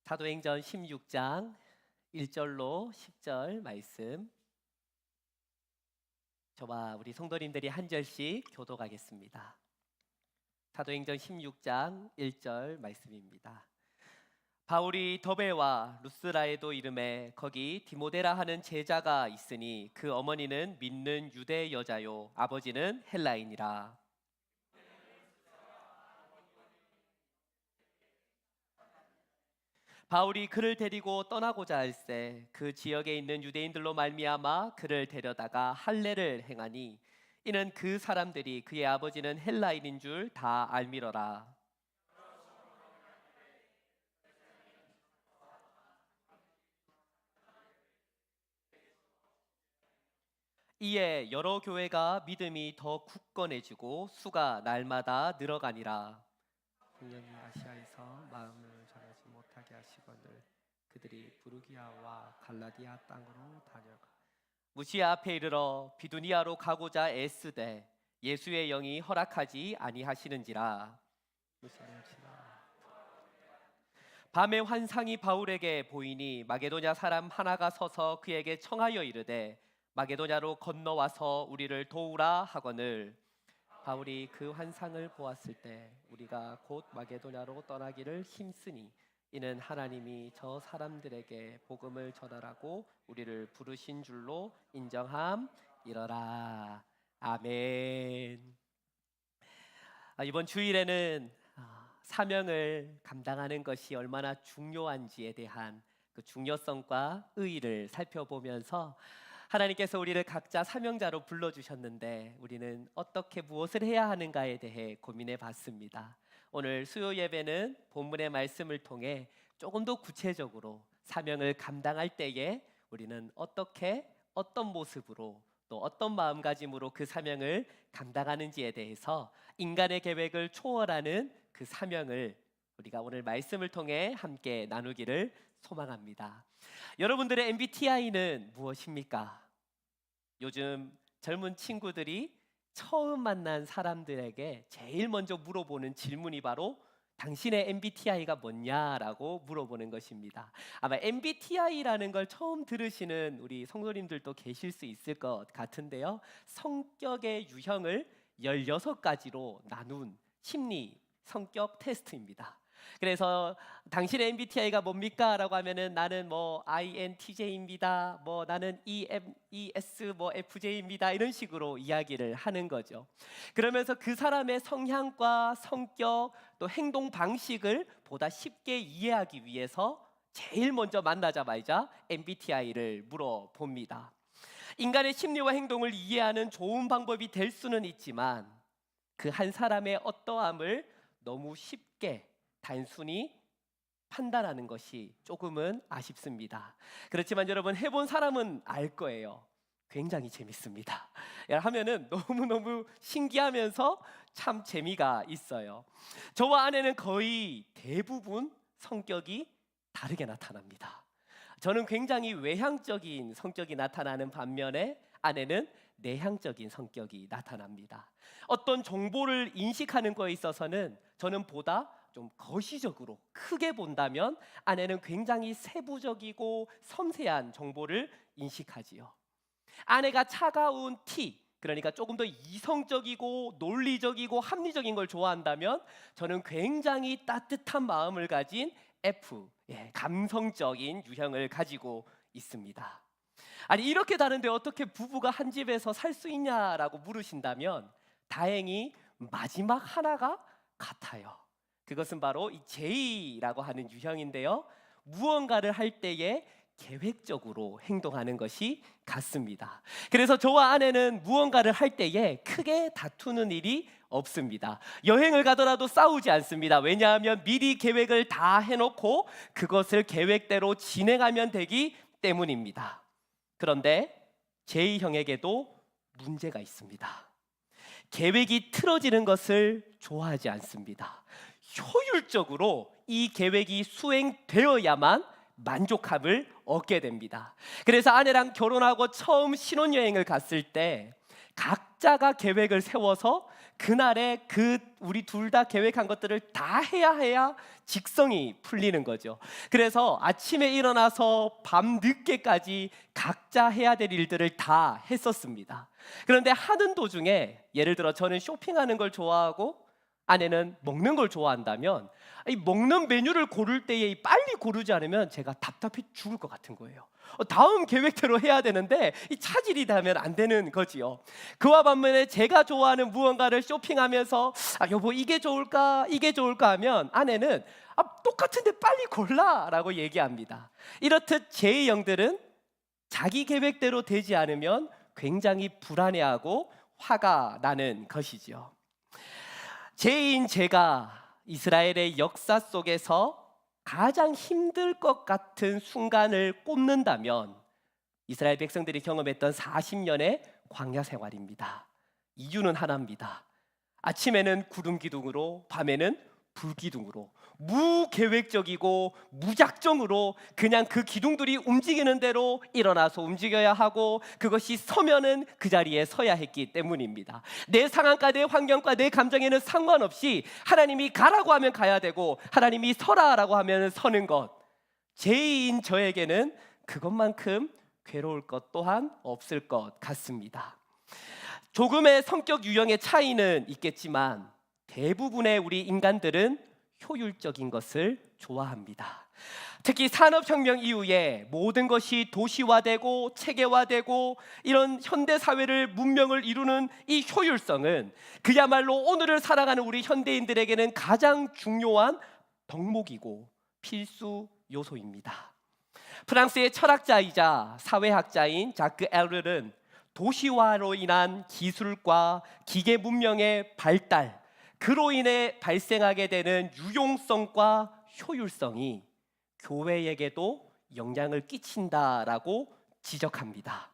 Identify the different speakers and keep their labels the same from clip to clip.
Speaker 1: 사도행전 16장 1절로 10절 말씀, 저와 우리 성도님들이 한 절씩 교독하겠습니다. 사도행전 16장 1절 말씀입니다. 바울이 더베와 루스라에도 이름에 거기 디모데라 하는 제자가 있으니 그 어머니는 믿는 유대 여자요 아버지는 헬라인이라. 바울이 그를 데리고 떠나고자 할새 그 지역에 있는 유대인들로 말미암아 그를 데려다가 할례를 행하니 이는 그 사람들이 그의 아버지는 헬라인인 줄 다 알미러라. 이에 여러 교회가 믿음이 더 굳건해지고 수가 날마다 늘어가니라. 풍년이 아시아에서 마음을 전하지 못하게 하시거늘 그들이 부르기아와 갈라디아 땅으로 다녀가 무시아 앞에 이르러 비두니아로 가고자 애쓰되 예수의 영이 허락하지 아니하시는지라. 밤에 환상이 바울에게 보이니 마게도냐 사람 하나가 서서 그에게 청하여 이르되 마게도냐로 건너와서 우리를 도우라 하거늘 바울이 그 환상을 보았을 때 우리가 곧 마게도냐로 떠나기를 힘쓰니 이는 하나님이 저 사람들에게 복음을 전하라고 우리를 부르신 줄로 인정함이러라. 아멘. 이번 주일에는 사명을 감당하는 것이 얼마나 중요한지에 대한 그 중요성과 의의를 살펴보면서 하나님께서 우리를 각자 사명자로 불러주셨는데 우리는 어떻게 무엇을 해야 하는가에 대해 고민해 봤습니다. 오늘 수요 예배는 본문의 말씀을 통해 조금 더 구체적으로 사명을 감당할 때에 우리는 어떻게 어떤 모습으로 또 어떤 마음가짐으로 그 사명을 감당하는지에 대해서 인간의 계획을 초월하는 그 사명을 우리가 오늘 말씀을 통해 함께 나누기를 소망합니다. 여러분들의 MBTI는 무엇입니까? 요즘 젊은 친구들이 처음 만난 사람들에게 제일 먼저 물어보는 질문이 바로 당신의 MBTI가 뭐냐라고 물어보는 것입니다. 아마 MBTI라는 걸 처음 들으시는 우리 성도님들도 계실 수 있을 것 같은데요. 성격의 유형을 16가지로 나눈 심리 성격 테스트입니다. 그래서 당신의 MBTI가 뭡니까? 라고 하면은 나는 뭐 INTJ입니다. 뭐 나는 ES 뭐 FJ입니다. 이런 식으로 이야기를 하는 거죠. 그러면서 그 사람의 성향과 성격 또 행동 방식을 보다 쉽게 이해하기 위해서 제일 먼저 만나자마자 MBTI를 물어봅니다. 인간의 심리와 행동을 이해하는 좋은 방법이 될 수는 있지만 그 한 사람의 어떠함을 너무 쉽게 단순히 판단하는 것이 조금은 아쉽습니다. 그렇지만 여러분 해본 사람은 알 거예요. 굉장히 재밌습니다. 하면은 너무너무 신기하면서 참 재미가 있어요. 저와 아내는 거의 대부분 성격이 다르게 나타납니다. 저는 굉장히 외향적인 성격이 나타나는 반면에 아내는 내향적인 성격이 나타납니다. 어떤 정보를 인식하는 거에 있어서는 저는 보다 좀 거시적으로 크게 본다면 아내는 굉장히 세부적이고 섬세한 정보를 인식하지요. 아내가 차가운 T, 그러니까 조금 더 이성적이고 논리적이고 합리적인 걸 좋아한다면 저는 굉장히 따뜻한 마음을 가진 F, 감성적인 유형을 가지고 있습니다. 아니 이렇게 다른데 어떻게 부부가 한 집에서 살 수 있냐라고 물으신다면 다행히 마지막 하나가 같아요. 그것은 바로 이 J라고 하는 유형인데요. 무언가를 할 때에 계획적으로 행동하는 것이 같습니다. 그래서 저와 아내는 무언가를 할 때에 크게 다투는 일이 없습니다. 여행을 가더라도 싸우지 않습니다. 왜냐하면 미리 계획을 다 해놓고 그것을 계획대로 진행하면 되기 때문입니다. 그런데 J형에게도 문제가 있습니다. 계획이 틀어지는 것을 좋아하지 않습니다. 효율적으로 이 계획이 수행되어야만 만족감을 얻게 됩니다. 그래서 아내랑 결혼하고 처음 신혼여행을 갔을 때 각자가 계획을 세워서 그날에 우리 둘 다 계획한 것들을 다 해야 직성이 풀리는 거죠. 그래서 아침에 일어나서 밤 늦게까지 각자 해야 될 일들을 다 했었습니다. 그런데 하는 도중에, 예를 들어 저는 쇼핑하는 걸 좋아하고 아내는 먹는 걸 좋아한다면, 이 먹는 메뉴를 고를 때에 빨리 고르지 않으면 제가 답답해 죽을 것 같은 거예요. 다음 계획대로 해야 되는데 이 차질이 되면 안 되는 거지요. 그와 반면에 제가 좋아하는 무언가를 쇼핑하면서 여보 이게 좋을까 이게 좋을까 하면 아내는 똑같은데 빨리 골라라고 얘기합니다. 이렇듯 제 영들은 자기 계획대로 되지 않으면 굉장히 불안해하고 화가 나는 것이지요. 죄인 제가 이스라엘의 역사 속에서 가장 힘들 것 같은 순간을 꼽는다면 이스라엘 백성들이 경험했던 40년의 광야 생활입니다. 이유는 하나입니다. 아침에는 구름 기둥으로, 밤에는 불 기둥으로, 무계획적이고 무작정으로 그냥 그 기둥들이 움직이는 대로 일어나서 움직여야 하고, 그것이 서면은 그 자리에 서야 했기 때문입니다. 내 상황과 내 환경과 내 감정에는 상관없이 하나님이 가라고 하면 가야 되고 하나님이 서라라고 하면 서는 것, 죄인 저에게는 그것만큼 괴로울 것 또한 없을 것 같습니다. 조금의 성격 유형의 차이는 있겠지만 대부분의 우리 인간들은 효율적인 것을 좋아합니다. 특히 산업혁명 이후에 모든 것이 도시화되고 체계화되고 이런 현대사회를 문명을 이루는 이 효율성은 그야말로 오늘을 살아가는 우리 현대인들에게는 가장 중요한 덕목이고 필수 요소입니다. 프랑스의 철학자이자 사회학자인 자크 에르는 도시화로 인한 기술과 기계 문명의 발달, 그로 인해 발생하게 되는 유용성과 효율성이 교회에게도 영향을 끼친다라고 지적합니다.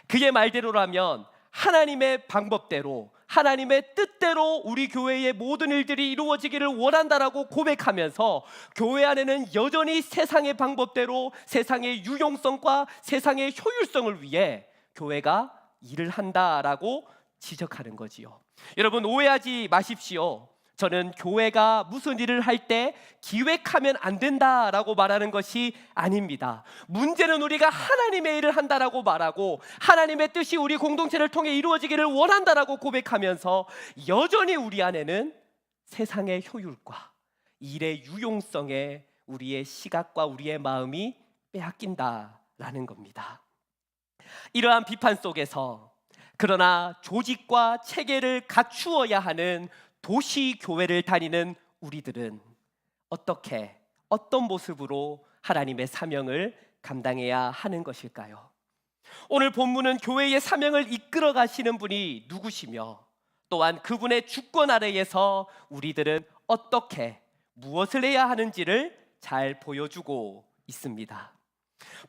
Speaker 1: 그의 말대로라면 하나님의 방법대로, 하나님의 뜻대로 우리 교회의 모든 일들이 이루어지기를 원한다라고 고백하면서 교회 안에는 여전히 세상의 방법대로 세상의 유용성과 세상의 효율성을 위해 교회가 일을 한다라고 지적하는 거지요. 여러분 오해하지 마십시오. 저는 교회가 무슨 일을 할 때 기획하면 안 된다라고 말하는 것이 아닙니다. 문제는 우리가 하나님의 일을 한다라고 말하고 하나님의 뜻이 우리 공동체를 통해 이루어지기를 원한다라고 고백하면서 여전히 우리 안에는 세상의 효율과 일의 유용성에 우리의 시각과 우리의 마음이 빼앗긴다라는 겁니다. 이러한 비판 속에서 그러나 조직과 체계를 갖추어야 하는 도시 교회를 다니는 우리들은 어떤 모습으로 하나님의 사명을 감당해야 하는 것일까요? 오늘 본문은 교회의 사명을 이끌어 가시는 분이 누구시며 또한 그분의 주권 아래에서 우리들은 어떻게 무엇을 해야 하는지를 잘 보여주고 있습니다.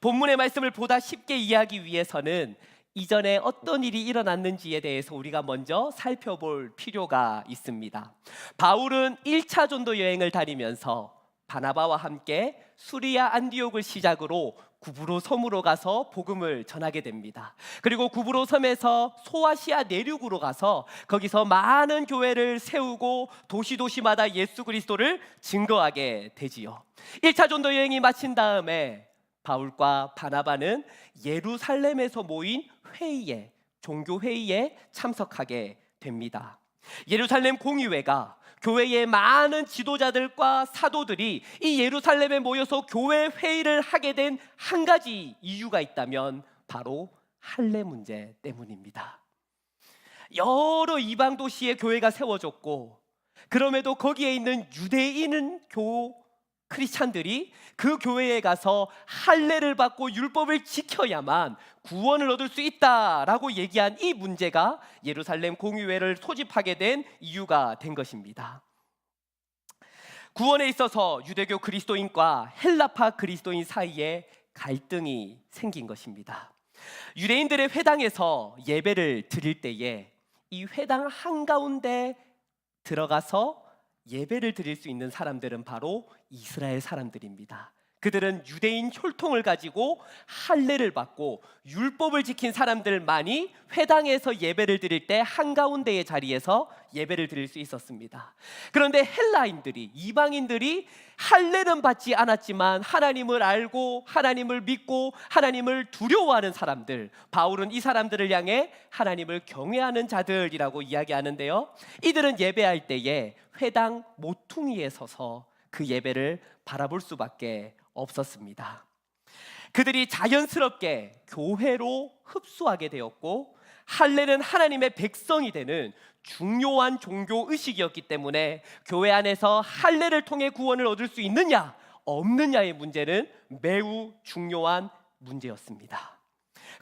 Speaker 1: 본문의 말씀을 보다 쉽게 이해하기 위해서는 이전에 어떤 일이 일어났는지에 대해서 우리가 먼저 살펴볼 필요가 있습니다. 바울은 1차 전도 여행을 다니면서 바나바와 함께 수리아 안디옥을 시작으로 구브로 섬으로 가서 복음을 전하게 됩니다. 그리고 구브로 섬에서 소아시아 내륙으로 가서 거기서 많은 교회를 세우고 도시마다 예수 그리스도를 증거하게 되지요. 1차 전도 여행이 마친 다음에 바울과 바나바는 예루살렘에서 모인 회의에, 종교 회의에 참석하게 됩니다. 예루살렘 공의회가 교회의 많은 지도자들과 사도들이 이 예루살렘에 모여서 교회 회의를 하게 된 한 가지 이유가 있다면 바로 할례 문제 때문입니다. 여러 이방 도시에 교회가 세워졌고 그럼에도 거기에 있는 유대인 크리스찬들이 그 교회에 가서 할례를 받고 율법을 지켜야만 구원을 얻을 수 있다라고 얘기한 이 문제가 예루살렘 공의회를 소집하게 된 이유가 된 것입니다. 구원에 있어서 유대교 그리스도인과 헬라파 그리스도인 사이에 갈등이 생긴 것입니다. 유대인들의 회당에서 예배를 드릴 때에 이 회당 한가운데 들어가서 예배를 드릴 수 있는 사람들은 바로 이스라엘 사람들입니다. 그들은 유대인 혈통을 가지고 할례를 받고 율법을 지킨 사람들만이 회당에서 예배를 드릴 때 한가운데의 자리에서 예배를 드릴 수 있었습니다. 그런데 헬라인들이, 이방인들이 할례는 받지 않았지만 하나님을 알고 하나님을 믿고 하나님을 두려워하는 사람들, 바울은 이 사람들을 향해 하나님을 경외하는 자들이라고 이야기하는데요, 이들은 예배할 때에 회당 모퉁이에 서서 그 예배를 바라볼 수밖에 없었습니다. 그들이 자연스럽게 교회로 흡수하게 되었고, 할례는 하나님의 백성이 되는 중요한 종교 의식이었기 때문에 교회 안에서 할례를 통해 구원을 얻을 수 있느냐 없느냐의 문제는 매우 중요한 문제였습니다.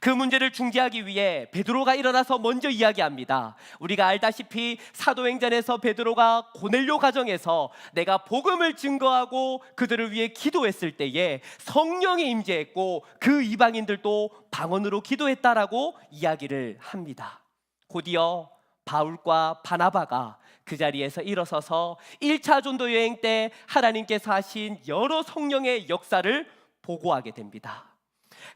Speaker 1: 그 문제를 중재하기 위해 베드로가 일어나서 먼저 이야기합니다. 우리가 알다시피 사도행전에서 베드로가 고넬료 가정에서 내가 복음을 증거하고 그들을 위해 기도했을 때에 성령이 임재했고 그 이방인들도 방언으로 기도했다라고 이야기를 합니다. 곧이어 바울과 바나바가 그 자리에서 일어서서 1차 전도 여행 때 하나님께서 하신 여러 성령의 역사를 보고하게 됩니다.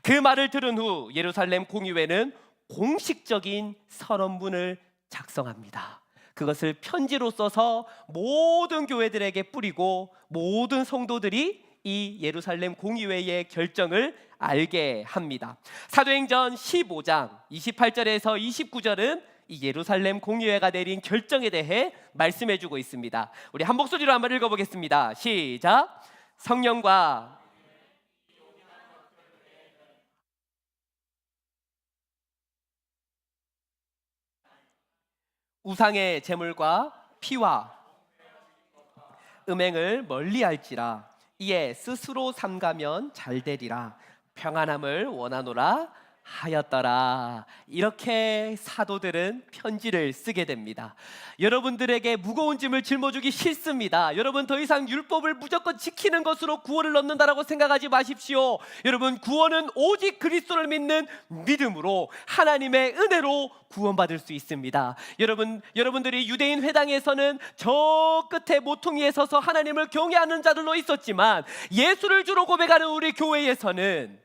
Speaker 1: 그 말을 들은 후 예루살렘 공의회는 공식적인 선언문을 작성합니다. 그것을 편지로 써서 모든 교회들에게 뿌리고 모든 성도들이 이 예루살렘 공의회의 결정을 알게 합니다. 사도행전 15장 28절에서 29절은 이 예루살렘 공의회가 내린 결정에 대해 말씀해주고 있습니다. 우리 한 목소리로 한번 읽어보겠습니다. 시작. 성령과 우상의 제물과 피와 음행을 멀리할지라. 이에 스스로 삼가면 잘되리라. 평안함을 원하노라 하였더라. 이렇게 사도들은 편지를 쓰게 됩니다. 여러분들에게 무거운 짐을 짊어주기 싫습니다. 여러분, 더 이상 율법을 무조건 지키는 것으로 구원을 얻는다라고 생각하지 마십시오. 여러분, 구원은 오직 그리스도를 믿는 믿음으로 하나님의 은혜로 구원받을 수 있습니다. 여러분들이 유대인 회당에서는 저 끝에 모퉁이에 서서 하나님을 경외하는 자들로 있었지만, 예수를 주로 고백하는 우리 교회에서는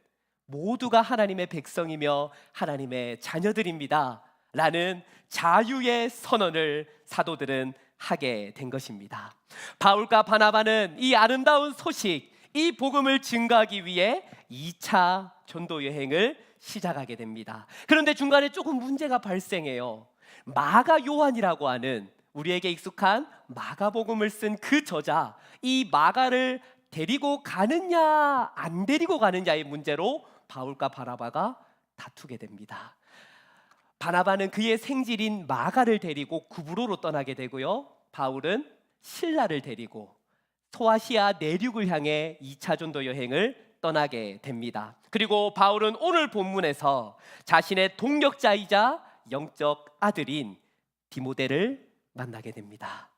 Speaker 1: 모두가 하나님의 백성이며 하나님의 자녀들입니다 라는 자유의 선언을 사도들은 하게 된 것입니다. 바울과 바나바는 이 아름다운 소식, 이 복음을 증거하기 위해 2차 전도 여행을 시작하게 됩니다. 그런데 중간에 조금 문제가 발생해요. 마가 요한이라고 하는 우리에게 익숙한 마가복음을 쓴 그 저자, 이 마가를 데리고 가느냐 안 데리고 가느냐의 문제로 바울과 바나바가 다투게 됩니다. 바나바는 그의 생질인 마가를 데리고 구브로로 떠나게 되고요, 바울은 실라를 데리고 소아시아 내륙을 향해 2차 전도 여행을 떠나게 됩니다. 그리고 바울은 오늘 본문에서 자신의 동역자이자 영적 아들인 디모데를 만나게 됩니다.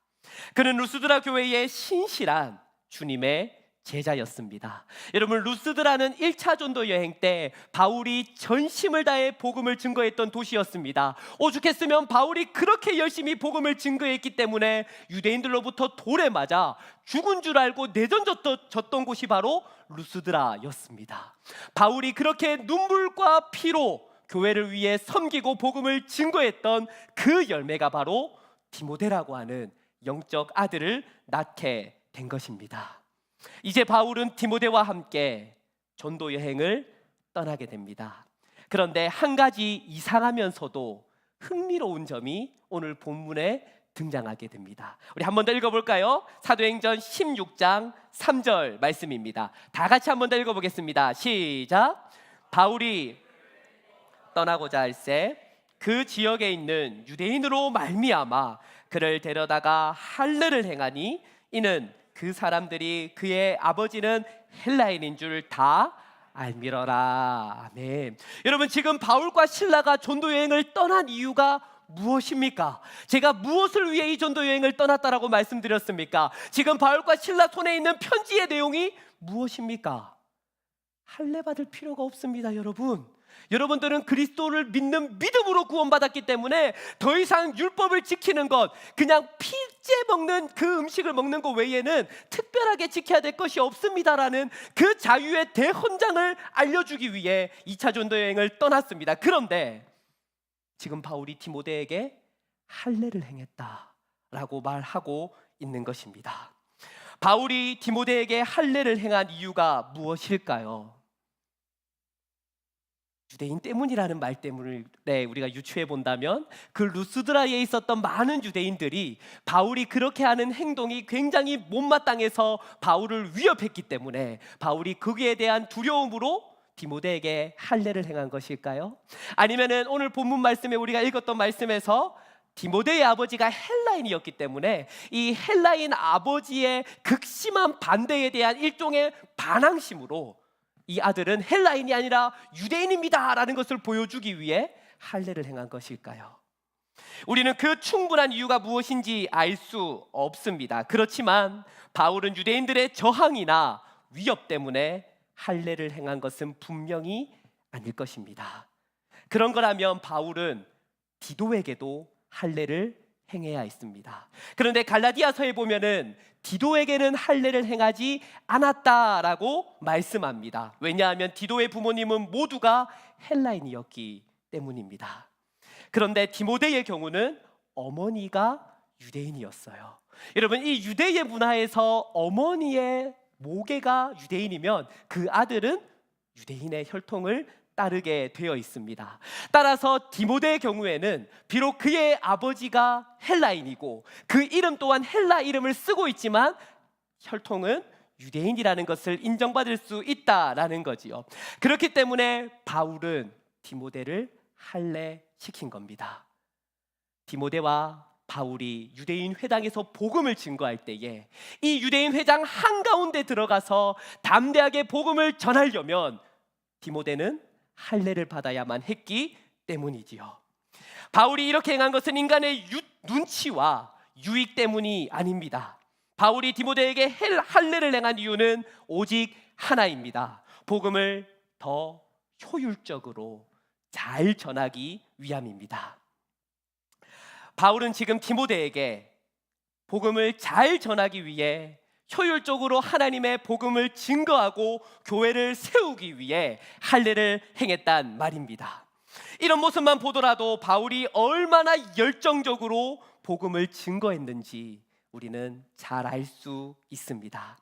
Speaker 1: 그는 루스드라 교회의 신실한 주님의 제자였습니다. 여러분, 루스드라는 1차 전도 여행 때 바울이 전심을 다해 복음을 증거했던 도시였습니다. 오죽했으면 바울이 그렇게 열심히 복음을 증거했기 때문에 유대인들로부터 돌에 맞아 죽은 줄 알고 내던졌던 곳이 바로 루스드라였습니다. 바울이 그렇게 눈물과 피로 교회를 위해 섬기고 복음을 증거했던 그 열매가 바로 디모데라고 하는 영적 아들을 낳게 된 것입니다. 이제 바울은 디모데와 함께 전도 여행을 떠나게 됩니다. 그런데 한 가지 이상하면서도 흥미로운 점이 오늘 본문에 등장하게 됩니다. 우리 한 번 더 읽어볼까요? 사도행전 16장 3절 말씀입니다. 다 같이 한 번 더 읽어보겠습니다. 시작. 바울이 떠나고자 할새 그 지역에 있는 유대인으로 말미암아 그를 데려다가 할례를 행하니 이는 그 사람들이 그의 아버지는 헬라인인 줄 다 알미러라. 아멘. 여러분, 지금 바울과 실라가 전도 여행을 떠난 이유가 무엇입니까? 제가 무엇을 위해 이 전도 여행을 떠났다라고 말씀드렸습니까? 지금 바울과 실라 손에 있는 편지의 내용이 무엇입니까? 할례 받을 필요가 없습니다. 여러분, 여러분들은 그리스도를 믿는 믿음으로 구원받았기 때문에 더 이상 율법을 지키는 것, 그냥 필제 먹는 그 음식을 먹는 것 외에는 특별하게 지켜야 될 것이 없습니다라는 그 자유의 대헌장을 알려주기 위해 2차 전도 여행을 떠났습니다. 그런데 지금 바울이 디모데에게 할례를 행했다라고 말하고 있는 것입니다. 바울이 디모데에게 할례를 행한 이유가 무엇일까요? 유대인 때문이라는 말 때문에 우리가 유추해 본다면 그 루스드라에 있었던 많은 유대인들이 바울이 그렇게 하는 행동이 굉장히 못마땅해서 바울을 위협했기 때문에 바울이 거기에 대한 두려움으로 디모데에게 할례를 행한 것일까요? 아니면은 오늘 본문 말씀에 우리가 읽었던 말씀에서 디모데의 아버지가 헬라인이었기 때문에 이 헬라인 아버지의 극심한 반대에 대한 일종의 반항심으로 이 아들은 헬라인이 아니라 유대인입니다 라는 것을 보여주기 위해 할례를 행한 것일까요? 우리는 그 충분한 이유가 무엇인지 알 수 없습니다. 그렇지만 바울은 유대인들의 저항이나 위협 때문에 할례를 행한 것은 분명히 아닐 것입니다. 그런 거라면 바울은 디도에게도 할례를 행해야 했습니다. 그런데 갈라디아서에 보면은 디도에게는 할례를 행하지 않았다라고 말씀합니다. 왜냐하면 디도의 부모님은 모두가 헬라인이었기 때문입니다. 그런데 디모데의 경우는 어머니가 유대인이었어요. 여러분, 이 유대의 문화에서 어머니의 모계가 유대인이면 그 아들은 유대인의 혈통을 따르게 되어 있습니다. 따라서 디모데의 경우에는 비록 그의 아버지가 헬라인이고 그 이름 또한 헬라 이름을 쓰고 있지만 혈통은 유대인이라는 것을 인정받을 수 있다라는 거지요. 그렇기 때문에 바울은 디모데를 할례시킨 겁니다. 디모데와 바울이 유대인 회당에서 복음을 증거할 때에 이 유대인 회당 한가운데 들어가서 담대하게 복음을 전하려면 디모데는 할례를 받아야만 했기 때문이지요. 바울이 이렇게 행한 것은 인간의 눈치와 유익 때문이 아닙니다. 바울이 디모데에게 할례를 행한 이유는 오직 하나입니다. 복음을 더 효율적으로 잘 전하기 위함입니다. 바울은 지금 디모데에게 복음을 잘 전하기 위해 효율적으로 하나님의 복음을 증거하고 교회를 세우기 위해 할례를 행했단 말입니다. 이런 모습만 보더라도 바울이 얼마나 열정적으로 복음을 증거했는지 우리는 잘 알 수 있습니다.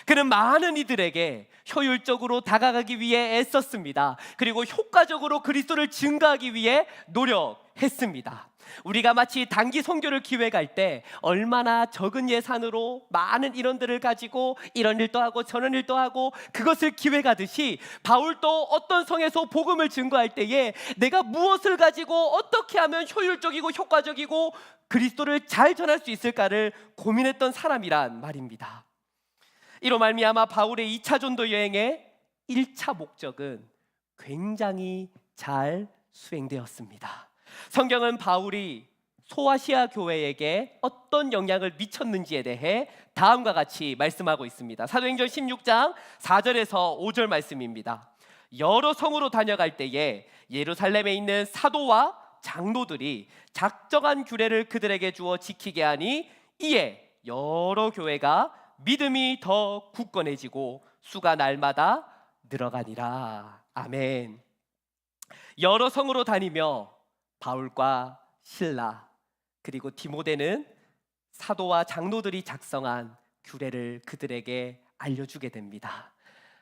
Speaker 1: 그는 많은 이들에게 효율적으로 다가가기 위해 애썼습니다. 그리고 효과적으로 그리스도를 증거하기 위해 노력했습니다. 우리가 마치 단기 선교를 기획할 때 얼마나 적은 예산으로 많은 인원들을 가지고 이런 일도 하고 저런 일도 하고 그것을 기획하듯이 바울도 어떤 성에서 복음을 증거할 때에 내가 무엇을 가지고 어떻게 하면 효율적이고 효과적이고 그리스도를 잘 전할 수 있을까를 고민했던 사람이란 말입니다. 이로 말미암아 바울의 2차 전도 여행의 1차 목적은 굉장히 잘 수행되었습니다. 성경은 바울이 소아시아 교회에게 어떤 영향을 미쳤는지에 대해 다음과 같이 말씀하고 있습니다. 사도행전 16장 4절에서 5절 말씀입니다. 여러 성으로 다녀갈 때에 예루살렘에 있는 사도와 장로들이 작정한 규례를 그들에게 주어 지키게 하니 이에 여러 교회가 믿음이 더 굳건해지고 수가 날마다 늘어가니라. 아멘. 여러 성으로 다니며 바울과 실라 그리고 디모데는 사도와 장로들이 작성한 규례를 그들에게 알려주게 됩니다.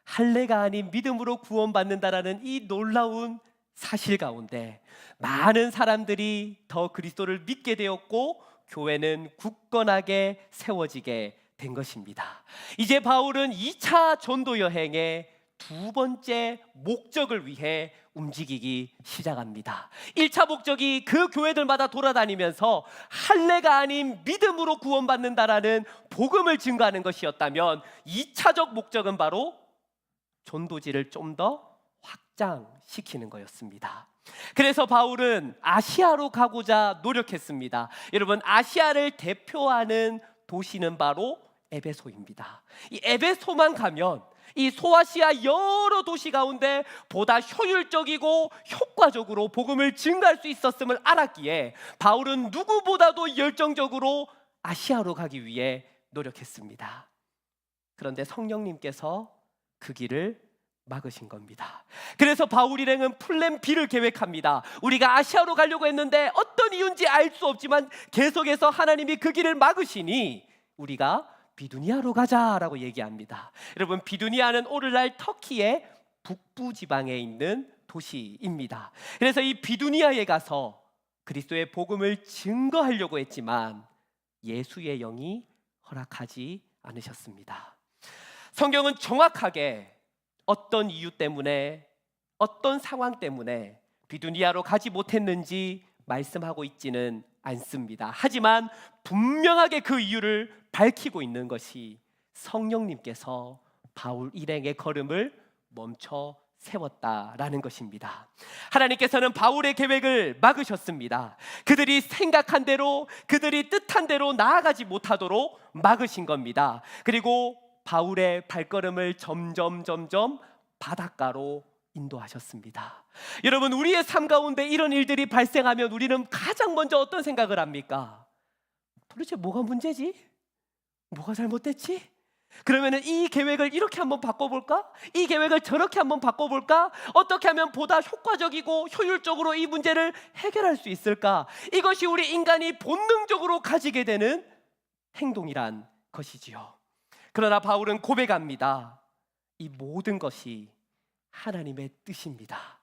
Speaker 1: 할례가 아닌 믿음으로 구원받는다라는 이 놀라운 사실 가운데 많은 사람들이 더 그리스도를 믿게 되었고 교회는 굳건하게 세워지게 된 것입니다. 이제 바울은 2차 전도 여행의 두 번째 목적을 위해 움직이기 시작합니다. 1차 목적이 그 교회들마다 돌아다니면서 할례가 아닌 믿음으로 구원받는다라는 복음을 증거하는 것이었다면 2차적 목적은 바로 전도지를 좀 더 확장시키는 거였습니다. 그래서 바울은 아시아로 가고자 노력했습니다. 여러분, 아시아를 대표하는 도시는 바로 에베소입니다. 이 에베소만 가면 이 소아시아 여러 도시 가운데 보다 효율적이고 효과적으로 복음을 증가할 수 있었음을 알았기에 바울은 누구보다도 열정적으로 아시아로 가기 위해 노력했습니다. 그런데 성령님께서 그 길을 막으신 겁니다. 그래서 바울 일행은 플랜 B를 계획합니다. 우리가 아시아로 가려고 했는데 어떤 이유인지 알 수 없지만 계속해서 하나님이 그 길을 막으시니 우리가 비두니아로 가자라고 얘기합니다. 여러분, 비두니아는 오늘날 터키의 북부 지방에 있는 도시입니다. 그래서 이 비두니아에 가서 그리스도의 복음을 증거하려고 했지만 예수의 영이 허락하지 않으셨습니다. 성경은 정확하게 어떤 이유 때문에, 어떤 상황 때문에 비두니아로 가지 못했는지 말씀하고 있지는 않습니다. 하지만 분명하게 그 이유를 밝히고 있는 것이 성령님께서 바울 일행의 걸음을 멈춰 세웠다라는 것입니다. 하나님께서는 바울의 계획을 막으셨습니다. 그들이 생각한 대로, 그들이 뜻한 대로 나아가지 못하도록 막으신 겁니다. 그리고 바울의 발걸음을 점점 바닷가로 인도하셨습니다. 여러분, 우리의 삶 가운데 이런 일들이 발생하면 우리는 가장 먼저 어떤 생각을 합니까? 도대체 뭐가 문제지? 뭐가 잘못됐지? 그러면은 이 계획을 이렇게 한번 바꿔볼까? 이 계획을 저렇게 한번 바꿔볼까? 어떻게 하면 보다 효과적이고 효율적으로 이 문제를 해결할 수 있을까? 이것이 우리 인간이 본능적으로 가지게 되는 행동이란 것이지요. 그러나 바울은 고백합니다. 이 모든 것이 하나님의 뜻입니다.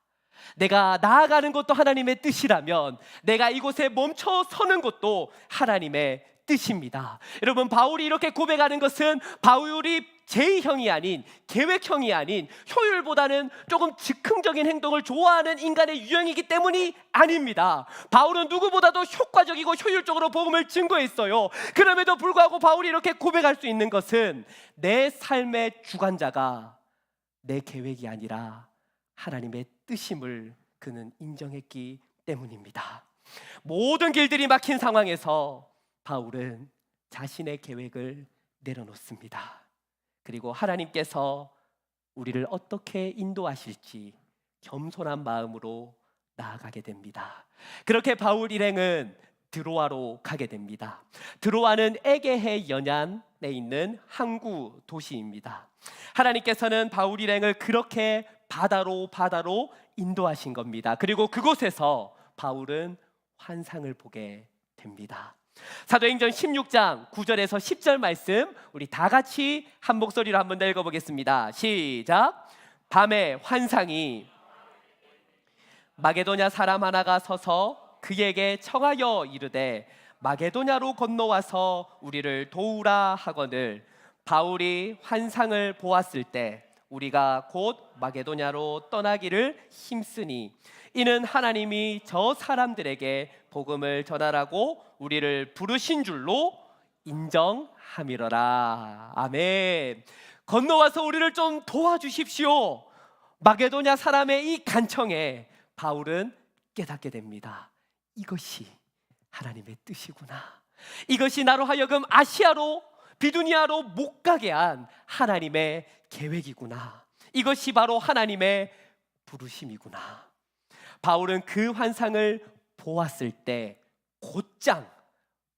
Speaker 1: 내가 나아가는 것도 하나님의 뜻이라면 내가 이곳에 멈춰 서는 것도 하나님의 뜻입니다. 여러분, 바울이 이렇게 고백하는 것은 바울이 제의형이 아닌, 계획형이 아닌, 효율보다는 조금 즉흥적인 행동을 좋아하는 인간의 유형이기 때문이 아닙니다. 바울은 누구보다도 효과적이고 효율적으로 복음을 증거했어요. 그럼에도 불구하고 바울이 이렇게 고백할 수 있는 것은 내 삶의 주관자가 내 계획이 아니라 하나님의 뜻임을 그는 인정했기 때문입니다. 모든 길들이 막힌 상황에서 바울은 자신의 계획을 내려놓습니다. 그리고 하나님께서 우리를 어떻게 인도하실지 겸손한 마음으로 나아가게 됩니다. 그렇게 바울 일행은 드로아로 가게 됩니다. 드로아는 에게해 연안에 있는 항구 도시입니다. 하나님께서는 바울 일행을 그렇게 바다로 인도하신 겁니다. 그리고 그곳에서 바울은 환상을 보게 됩니다. 사도행전 16장 9절에서 10절 말씀 우리 다 같이 한 목소리로 한번 더 읽어보겠습니다. 시작. 밤에 환상이 마게도냐 사람 하나가 서서 그에게 청하여 이르되 마게도냐로 건너와서 우리를 도우라 하거늘 바울이 환상을 보았을 때 우리가 곧 마게도냐로 떠나기를 힘쓰니 이는 하나님이 저 사람들에게 복음을 전하라고 우리를 부르신 줄로 인정함이러라. 아멘. 건너와서 우리를 좀 도와주십시오. 마게도냐 사람의 이 간청에 바울은 깨닫게 됩니다. 이것이 하나님의 뜻이구나. 이것이 나로 하여금 아시아로, 비두니아로 못 가게 한 하나님의 계획이구나. 이것이 바로 하나님의 부르심이구나. 바울은 그 환상을 보았을 때 곧장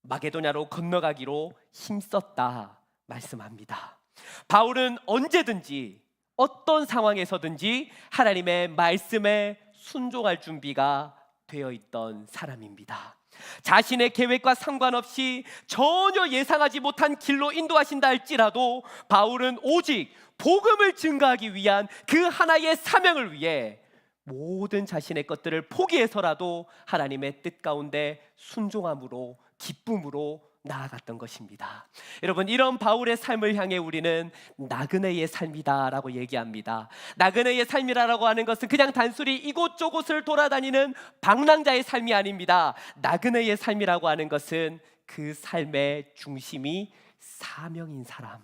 Speaker 1: 마게도냐로 건너가기로 힘썼다 말씀합니다. 바울은 언제든지 어떤 상황에서든지 하나님의 말씀에 순종할 준비가 되어 있던 사람입니다. 자신의 계획과 상관없이 전혀 예상하지 못한 길로 인도하신다 할지라도 바울은 오직 복음을 증거하기 위한 그 하나의 사명을 위해 모든 자신의 것들을 포기해서라도 하나님의 뜻 가운데 순종함으로 기쁨으로 나아갔던 것입니다. 여러분, 이런 바울의 삶을 향해 우리는 나그네의 삶이다라고 얘기합니다. 나그네의 삶이라고 하는 것은 그냥 단순히 이곳저곳을 돌아다니는 방랑자의 삶이 아닙니다. 나그네의 삶이라고 하는 것은 그 삶의 중심이 사명인 사람,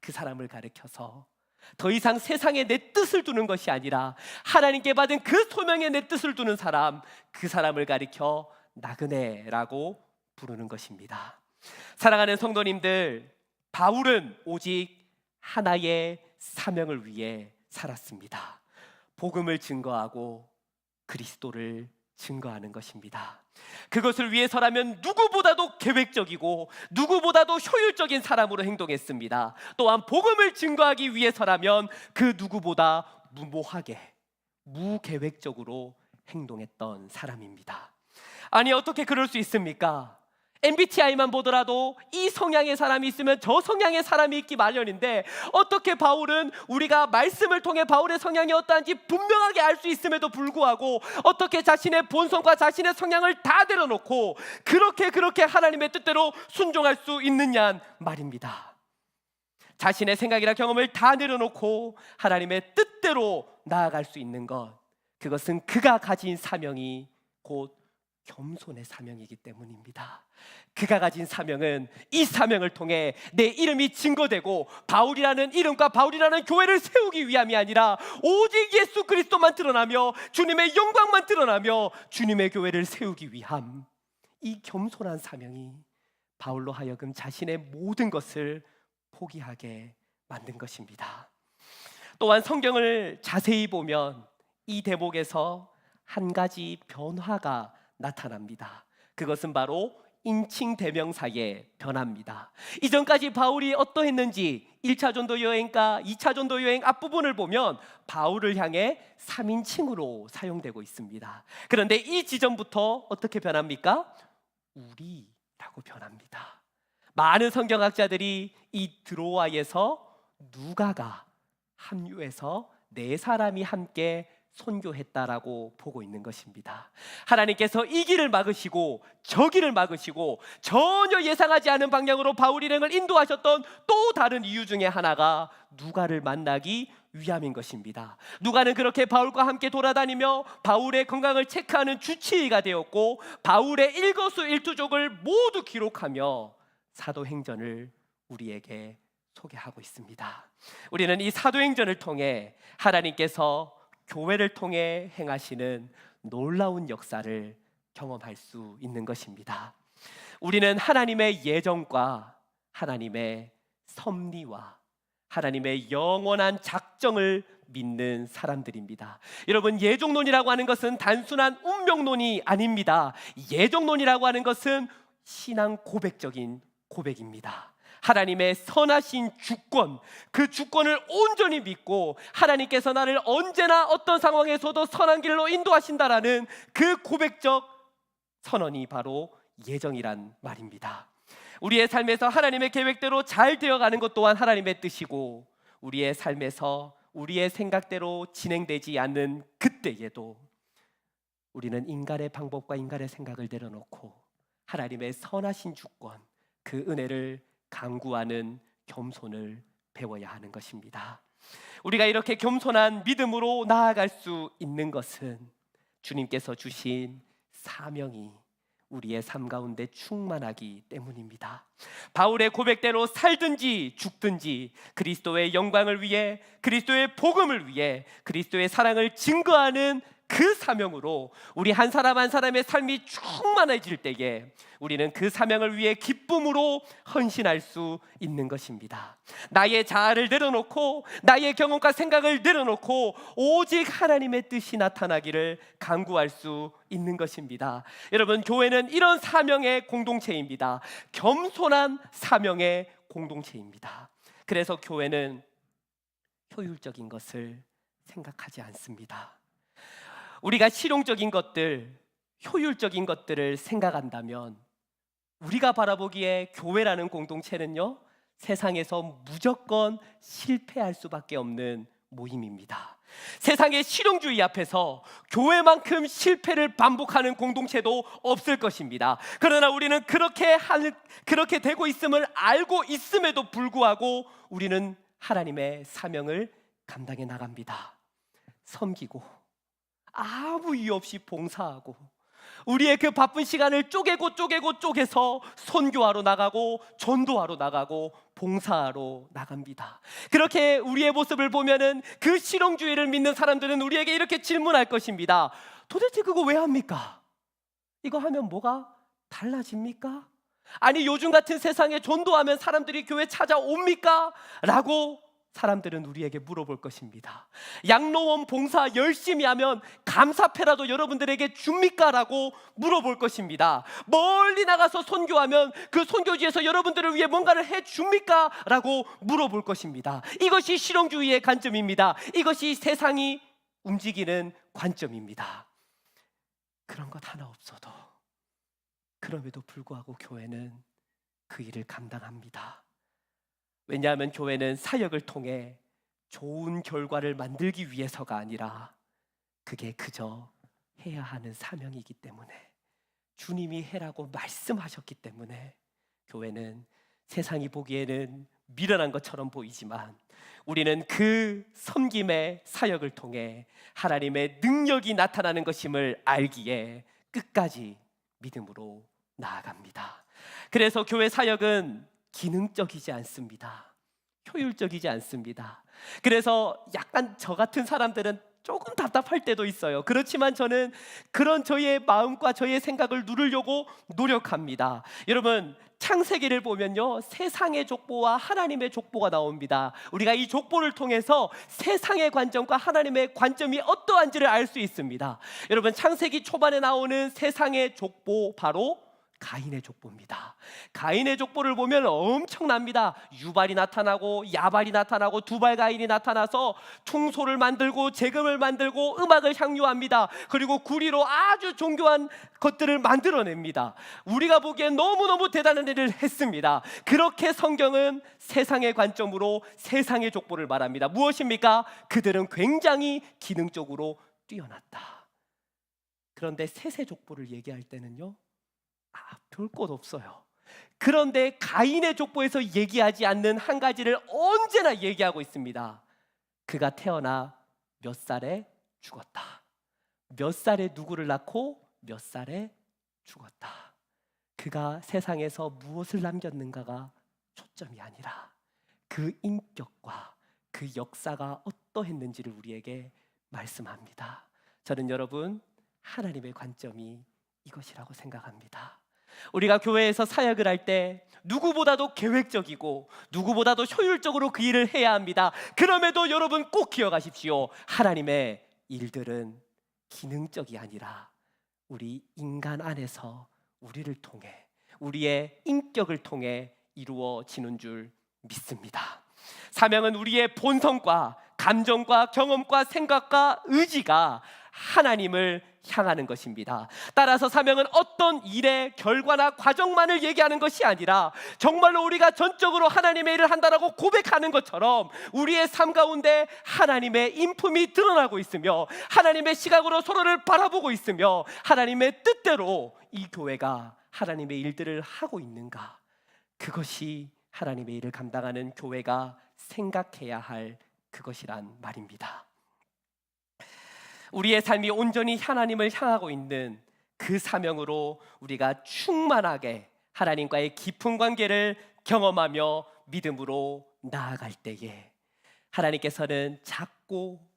Speaker 1: 그 사람을 가리켜서 더 이상 세상에 내 뜻을 두는 것이 아니라 하나님께 받은 그 소명에 내 뜻을 두는 사람, 그 사람을 가리켜 나그네라고 부르는 것입니다. 사랑하는 성도님들, 바울은 오직 하나의 사명을 위해 살았습니다. 복음을 증거하고 그리스도를 증거하는 것입니다. 그것을 위해서라면 누구보다도 계획적이고 누구보다도 효율적인 사람으로 행동했습니다. 또한 복음을 증거하기 위해서라면 그 누구보다 무모하게 무계획적으로 행동했던 사람입니다. 아니, 어떻게 그럴 수 있습니까? MBTI만 보더라도 이 성향의 사람이 있으면 저 성향의 사람이 있기 마련인데, 어떻게 바울은 우리가 말씀을 통해 바울의 성향이 어떠한지 분명하게 알 수 있음에도 불구하고 어떻게 자신의 본성과 자신의 성향을 다 내려놓고 그렇게 하나님의 뜻대로 순종할 수 있느냐 말입니다. 자신의 생각이나 경험을 다 내려놓고 하나님의 뜻대로 나아갈 수 있는 것, 그것은 그가 가진 사명이 곧 겸손의 사명이기 때문입니다. 그가 가진 사명은 이 사명을 통해 내 이름이 증거되고 바울이라는 이름과 바울이라는 교회를 세우기 위함이 아니라 오직 예수 그리스도만 드러나며 주님의 영광만 드러나며 주님의 교회를 세우기 위함, 이 겸손한 사명이 바울로 하여금 자신의 모든 것을 포기하게 만든 것입니다. 또한 성경을 자세히 보면 이 대목에서 한 가지 변화가 나타납니다. 그것은 바로 인칭 대명사의 변화입니다. 이전까지 바울이 어떠했는지 1차 전도 여행과 2차 전도 여행 앞부분을 보면 바울을 향해 3인칭으로 사용되고 있습니다. 그런데 이 지점부터 어떻게 변합니까? 우리라고 변합니다. 많은 성경학자들이 이 드로아에서 누가가 합류해서 네 사람이 함께 선교했다라고 보고 있는 것입니다. 하나님께서 이 길을 막으시고 저 길을 막으시고 전혀 예상하지 않은 방향으로 바울 일행을 인도하셨던 또 다른 이유 중에 하나가 누가를 만나기 위함인 것입니다. 누가는 그렇게 바울과 함께 돌아다니며 바울의 건강을 체크하는 주치의가 되었고 바울의 일거수일투족을 모두 기록하며 사도행전을 우리에게 소개하고 있습니다. 우리는 이 사도행전을 통해 하나님께서 교회를 통해 행하시는 놀라운 역사를 경험할 수 있는 것입니다. 우리는 하나님의 예정과 하나님의 섭리와 하나님의 영원한 작정을 믿는 사람들입니다. 여러분, 예정론이라고 하는 것은 단순한 운명론이 아닙니다. 예정론이라고 하는 것은 신앙 고백적인 고백입니다. 하나님의 선하신 주권, 그 주권을 온전히 믿고 하나님께서 나를 언제나 어떤 상황에서도 선한 길로 인도하신다라는 그 고백적 선언이 바로 예정이란 말입니다. 우리의 삶에서 하나님의 계획대로 잘 되어가는 것 또한 하나님의 뜻이고, 우리의 삶에서 우리의 생각대로 진행되지 않는 그때에도 우리는 인간의 방법과 인간의 생각을 내려놓고 하나님의 선하신 주권, 그 은혜를 간구하는 겸손을 배워야 하는 것입니다. 우리가 이렇게 겸손한 믿음으로 나아갈 수 있는 것은 주님께서 주신 사명이 우리의 삶 가운데 충만하기 때문입니다. 바울의 고백대로 살든지 죽든지 그리스도의 영광을 위해, 그리스도의 복음을 위해, 그리스도의 사랑을 증거하는 그 사명으로 우리 한 사람 한 사람의 삶이 충만해질 때에 우리는 그 사명을 위해 기쁨으로 헌신할 수 있는 것입니다. 나의 자아를 내려놓고 나의 경험과 생각을 내려놓고 오직 하나님의 뜻이 나타나기를 간구할 수 있는 것입니다. 여러분, 교회는 이런 사명의 공동체입니다. 겸손한 사명의 공동체입니다. 그래서 교회는 효율적인 것을 생각하지 않습니다. 우리가 실용적인 것들, 효율적인 것들을 생각한다면 우리가 바라보기에 교회라는 공동체는요, 세상에서 무조건 실패할 수밖에 없는 모임입니다. 세상의 실용주의 앞에서 교회만큼 실패를 반복하는 공동체도 없을 것입니다. 그러나 우리는 그렇게 되고 있음을 알고 있음에도 불구하고 우리는 하나님의 사명을 감당해 나갑니다. 섬기고 아무 이유 없이 봉사하고 우리의 그 바쁜 시간을 쪼개서 선교하러 나가고 전도하러 나가고 봉사하러 나갑니다. 그렇게 우리의 모습을 보면은 그 실용주의를 믿는 사람들은 우리에게 이렇게 질문할 것입니다. 도대체 그거 왜 합니까? 이거 하면 뭐가 달라집니까? 아니, 요즘 같은 세상에 전도하면 사람들이 교회 찾아옵니까? 라고 사람들은 우리에게 물어볼 것입니다. 양로원 봉사 열심히 하면 감사패라도 여러분들에게 줍니까? 라고 물어볼 것입니다. 멀리 나가서 선교하면 그 선교지에서 여러분들을 위해 뭔가를 해줍니까? 라고 물어볼 것입니다. 이것이 실용주의의 관점입니다. 이것이 세상이 움직이는 관점입니다. 그런 것 하나 없어도 그럼에도 불구하고 교회는 그 일을 감당합니다. 왜냐하면 교회는 사역을 통해 좋은 결과를 만들기 위해서가 아니라 그게 그저 해야 하는 사명이기 때문에, 주님이 해라고 말씀하셨기 때문에 교회는 세상이 보기에는 미련한 것처럼 보이지만 우리는 그 섬김의 사역을 통해 하나님의 능력이 나타나는 것임을 알기에 끝까지 믿음으로 나아갑니다. 그래서 교회 사역은 기능적이지 않습니다. 효율적이지 않습니다. 그래서 약간 저 같은 사람들은 조금 답답할 때도 있어요. 그렇지만 저는 그런 저의 마음과 저의 생각을 누르려고 노력합니다. 여러분, 창세기를 보면요, 세상의 족보와 하나님의 족보가 나옵니다. 우리가 이 족보를 통해서 세상의 관점과 하나님의 관점이 어떠한지를 알 수 있습니다. 여러분, 창세기 초반에 나오는 세상의 족보, 바로 가인의 족보입니다. 가인의 족보를 보면 엄청납니다. 유발이 나타나고 야발이 나타나고 두발 가인이 나타나서 총소를 만들고 재금을 만들고 음악을 향유합니다. 그리고 구리로 아주 정교한 것들을 만들어냅니다. 우리가 보기엔 너무너무 대단한 일을 했습니다. 그렇게 성경은 세상의 관점으로 세상의 족보를 말합니다. 무엇입니까? 그들은 굉장히 기능적으로 뛰어났다. 그런데 셋의 족보를 얘기할 때는요, 별 것 없어요. 그런데 가인의 족보에서 얘기하지 않는 한 가지를 언제나 얘기하고 있습니다. 그가 태어나 몇 살에 죽었다. 몇 살에 누구를 낳고 몇 살에 죽었다. 그가 세상에서 무엇을 남겼는가가 초점이 아니라 그 인격과 그 역사가 어떠했는지를 우리에게 말씀합니다. 저는 여러분, 하나님의 관점이 이것이라고 생각합니다. 우리가 교회에서 사역을 할 때 누구보다도 계획적이고 누구보다도 효율적으로 그 일을 해야 합니다. 그럼에도 여러분 꼭 기억하십시오. 하나님의 일들은 기능적이 아니라 우리 인간 안에서 우리를 통해, 우리의 인격을 통해 이루어지는 줄 믿습니다. 사명은 우리의 본성과 감정과 경험과 생각과 의지가 하나님을 향하는 것입니다. 따라서 사명은 어떤 일의 결과나 과정만을 얘기하는 것이 아니라 정말로 우리가 전적으로 하나님의 일을 한다라고 고백하는 것처럼 우리의 삶 가운데 하나님의 인품이 드러나고 있으며 하나님의 시각으로 서로를 바라보고 있으며 하나님의 뜻대로 이 교회가 하나님의 일들을 하고 있는가, 그것이 하나님의 일을 감당하는 교회가 생각해야 할 그것이란 말입니다. 우리의 삶이 온전히 하나님을 향하고 있는 그 사명으로 우리가 충만하게 하나님과의 깊은 관계를 경험하며 믿음으로 나아갈 때에 하나님께서는 작고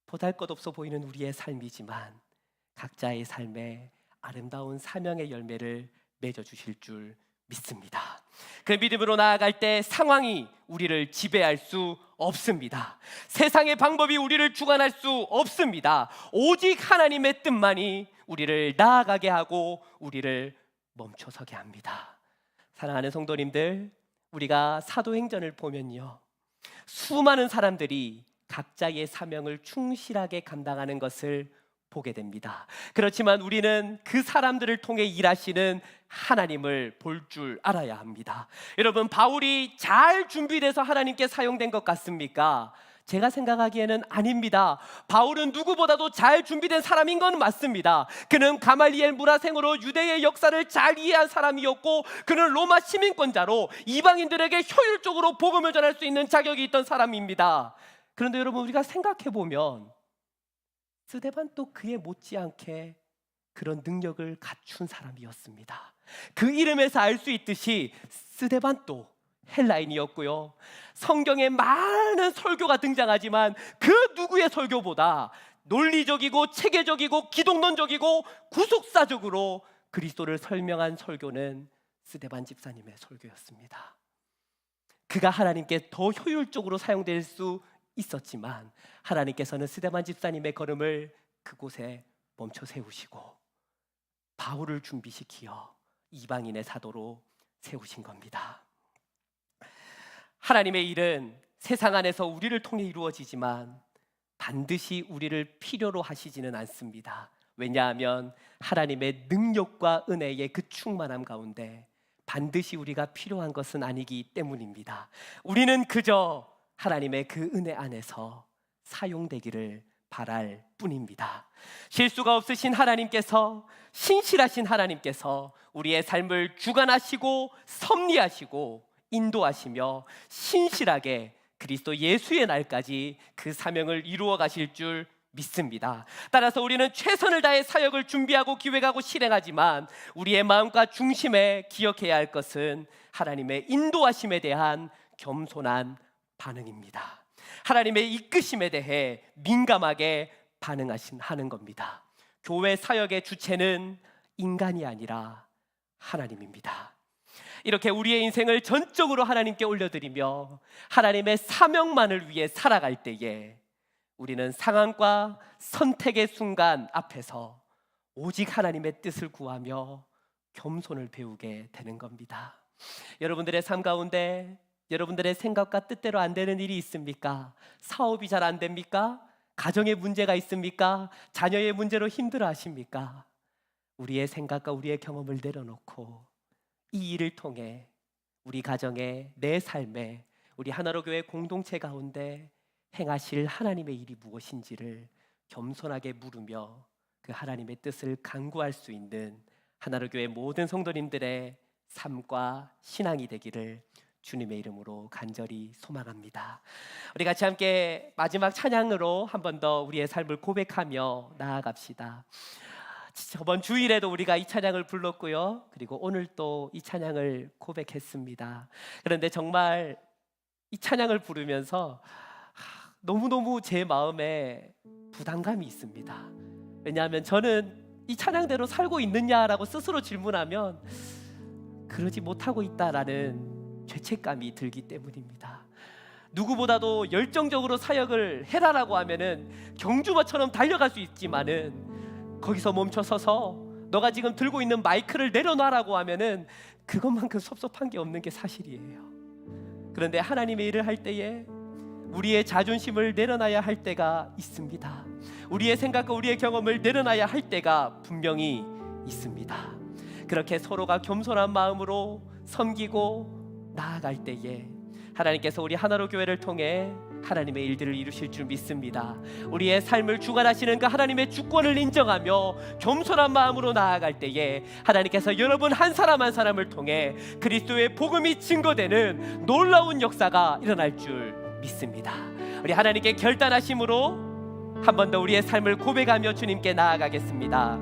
Speaker 1: 보잘것없어 보이는 우리의 삶이지만 각자의 삶에 아름다운 사명의 열매를 맺어주실 줄 믿습니다. 그 믿음으로 나아갈 때 상황이 우리를 지배할 수 없습니다. 세상의 방법이 우리를 주관할 수 없습니다. 오직 하나님의 뜻만이 우리를 나아가게 하고 우리를 멈춰서게 합니다. 사랑하는 성도님들, 우리가 사도행전을 보면요, 수많은 사람들이 각자의 사명을 충실하게 감당하는 것을 보게 됩니다. 그렇지만 우리는 그 사람들을 통해 일하시는 하나님을 볼 줄 알아야 합니다. 여러분, 바울이 잘 준비돼서 하나님께 사용된 것 같습니까? 제가 생각하기에는 아닙니다. 바울은 누구보다도 잘 준비된 사람인 건 맞습니다. 그는 가말리엘 문화생으로 유대의 역사를 잘 이해한 사람이었고, 그는 로마 시민권자로 이방인들에게 효율적으로 복음을 전할 수 있는 자격이 있던 사람입니다. 그런데 여러분, 우리가 생각해보면 스데반도 그에 못지않게 그런 능력을 갖춘 사람이었습니다. 그 이름에서 알 수 있듯이 스데반도 헬라인이었고요, 성경에 많은 설교가 등장하지만 그 누구의 설교보다 논리적이고 체계적이고 기독론적이고 구속사적으로 그리스도를 설명한 설교는 스데반 집사님의 설교였습니다. 그가 하나님께 더 효율적으로 사용될 수 있었지만 하나님께서는 스데반 집사님의 걸음을 그곳에 멈춰 세우시고 바울을 준비시키어 이방인의 사도로 세우신 겁니다. 하나님의 일은 세상 안에서 우리를 통해 이루어지지만 반드시 우리를 필요로 하시지는 않습니다. 왜냐하면 하나님의 능력과 은혜의 그 충만함 가운데 반드시 우리가 필요한 것은 아니기 때문입니다. 우리는 그저 하나님의 그 은혜 안에서 사용되기를 바랄 뿐입니다. 실수가 없으신 하나님께서, 신실하신 하나님께서 우리의 삶을 주관하시고 섭리하시고 인도하시며 신실하게 그리스도 예수의 날까지 그 사명을 이루어 가실 줄 믿습니다. 따라서 우리는 최선을 다해 사역을 준비하고 기획하고 실행하지만 우리의 마음과 중심에 기억해야 할 것은 하나님의 인도하심에 대한 겸손한 반응입니다. 하나님의 이끄심에 대해 민감하게 하는 겁니다. 교회 사역의 주체는 인간이 아니라 하나님입니다. 이렇게 우리의 인생을 전적으로 하나님께 올려드리며 하나님의 사명만을 위해 살아갈 때에 우리는 상황과 선택의 순간 앞에서 오직 하나님의 뜻을 구하며 겸손을 배우게 되는 겁니다. 여러분들의 삶 가운데 여러분들의 생각과 뜻대로 안 되는 일이 있습니까? 사업이 잘 안 됩니까? 가정에 문제가 있습니까? 자녀의 문제로 힘들어 하십니까? 우리의 생각과 우리의 경험을 내려놓고 이 일을 통해 우리 가정에, 내 삶에, 우리 하나로 교회 공동체 가운데 행하실 하나님의 일이 무엇인지를 겸손하게 물으며 그 하나님의 뜻을 간구할 수 있는 하나로 교회 모든 성도님들의 삶과 신앙이 되기를 주님의 이름으로 간절히 소망합니다. 우리 같이 함께 마지막 찬양으로 한 번 더 우리의 삶을 고백하며 나아갑시다. 저번 주일에도 우리가 이 찬양을 불렀고요. 그리고 오늘 또 이 찬양을 고백했습니다. 그런데 정말 이 찬양을 부르면서 너무너무 제 마음에 부담감이 있습니다. 왜냐하면 저는 이 찬양대로 살고 있느냐라고 스스로 질문하면 그러지 못하고 있다라는 죄책감이 들기 때문입니다. 누구보다도 열정적으로 사역을 해라라고 하면은 경주마처럼 달려갈 수 있지만은 거기서 멈춰서서 너가 지금 들고 있는 마이크를 내려놔라고 하면은 그것만큼 섭섭한 게 없는 게 사실이에요. 그런데 하나님의 일을 할 때에 우리의 자존심을 내려놔야 할 때가 있습니다. 우리의 생각과 우리의 경험을 내려놔야 할 때가 분명히 있습니다. 그렇게 서로가 겸손한 마음으로 섬기고 나아갈 때에 하나님께서 우리 하나로 교회를 통해 하나님의 일들을 이루실 줄 믿습니다. 우리의 삶을 주관하시는 그 하나님의 주권을 인정하며 겸손한 마음으로 나아갈 때에 하나님께서 여러분 한 사람 한 사람을 통해 그리스도의 복음이 증거되는 놀라운 역사가 일어날 줄 믿습니다. 우리 하나님께 결단하심으로 한 번 더 우리의 삶을 고백하며 주님께 나아가겠습니다.